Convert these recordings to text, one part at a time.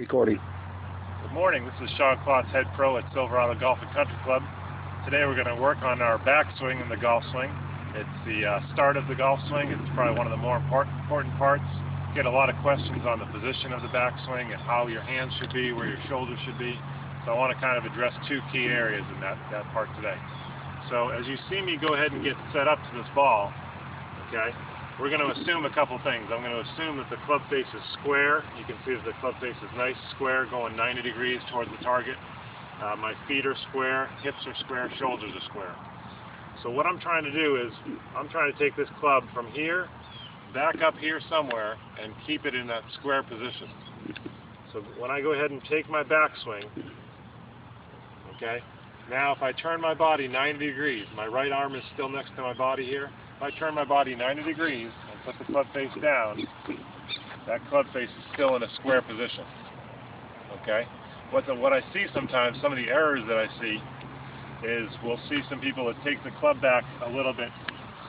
Recording. Good morning, this is Sean Klotz, head pro at Silverado Golf and Country Club. Today we're going to work on our backswing in the golf swing. It's the start of the golf swing. It's probably one of the more important parts. Get a lot of questions on the position of the backswing and how your hands should be, where your shoulders should be. So I want to kind of address two key areas in that part today. So as you see me go ahead and get set up to this ball, okay, we're going to assume a couple things. I'm going to assume that the club face is square. You can see that the club face is nice, square, going 90 degrees towards the target. My feet are square, hips are square, shoulders are square. So what I'm trying to do is, I'm trying to take this club from here, back up here somewhere, and keep it in that square position. So when I go ahead and take my backswing, okay, now if I turn my body 90 degrees, my right arm is still next to my body here. If I turn my body 90 degrees and put the club face down, that club face is still in a square position. Okay? What I see sometimes, some of the errors that I see, is we'll see some people that take the club back a little bit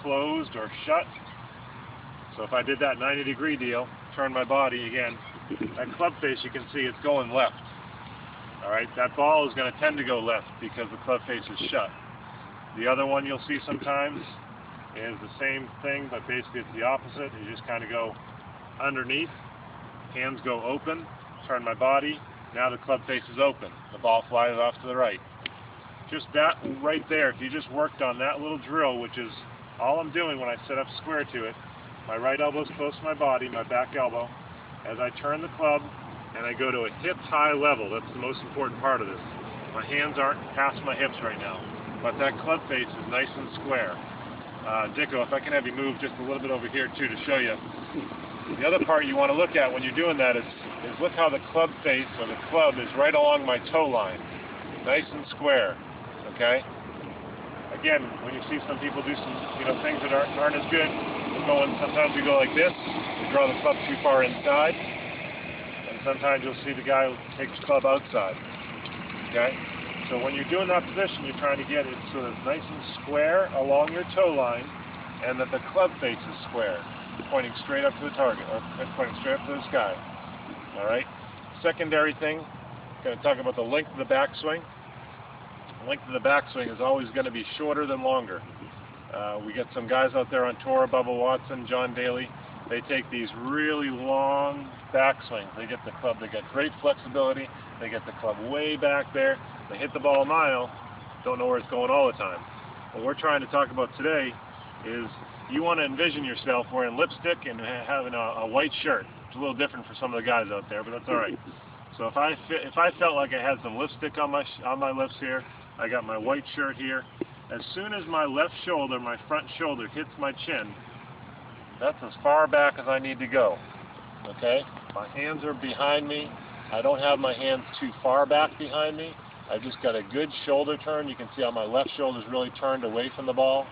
closed or shut. So if I did that 90 degree deal, turn my body again, that club face, you can see it's going left. Alright, that ball is going to tend to go left because the club face is shut. The other one you'll see sometimes is the same thing, but basically it's the opposite. You just kind of go underneath, hands go open, turn my body, now the club face is open. The ball flies off to the right. Just that right there, if you just worked on that little drill, which is all I'm doing when I set up square to it, my right elbow is close to my body, my back elbow. As I turn the club and I go to a hip-high level, that's the most important part of this. My hands aren't past my hips right now, but that club face is nice and square. Dicko, if I can have you move just a little bit over here too to show you. The other part you want to look at when you're doing that is look how the club face or the club is right along my toe line. Nice and square. Okay? Again, when you see some people do some things that aren't as good, sometimes you go like this, you draw the club too far inside, and sometimes you'll see the guy who takes the club outside. Okay? So when you're doing that position, you're trying to get it so that it's nice and square along your toe line, and that the club face is square, pointing straight up to the target, or pointing straight up to the sky. Alright? Secondary thing, I'm going to talk about the length of the backswing. The length of the backswing is always going to be shorter than longer. We get some guys out there on tour, Bubba Watson, John Daly. They take these really long backswings. They get the club, they get great flexibility, they get the club way back there, they hit the ball a mile, don't know where it's going all the time. What we're trying to talk about today is you want to envision yourself wearing lipstick and having a white shirt. It's a little different for some of the guys out there, but that's alright. So if I felt like I had some lipstick on my lips here, I got my white shirt here. As soon as my left shoulder, my front shoulder hits my chin, that's as far back as I need to go. Okay? My hands are behind me. I don't have my hands too far back behind me. I've just got a good shoulder turn. You can see how my left shoulder is really turned away from the ball.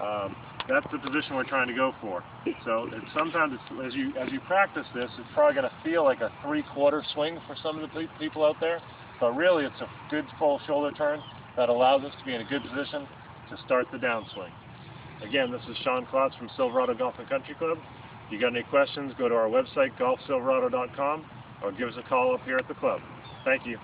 That's the position we're trying to go for. So sometimes as you practice this, it's probably going to feel like a 3/4 swing for some of the people out there. But really, it's a good full shoulder turn that allows us to be in a good position to start the downswing. Again, this is Sean Klotz from Silverado Golf and Country Club. If you got any questions, go to our website, golfsilverado.com, or give us a call up here at the club. Thank you.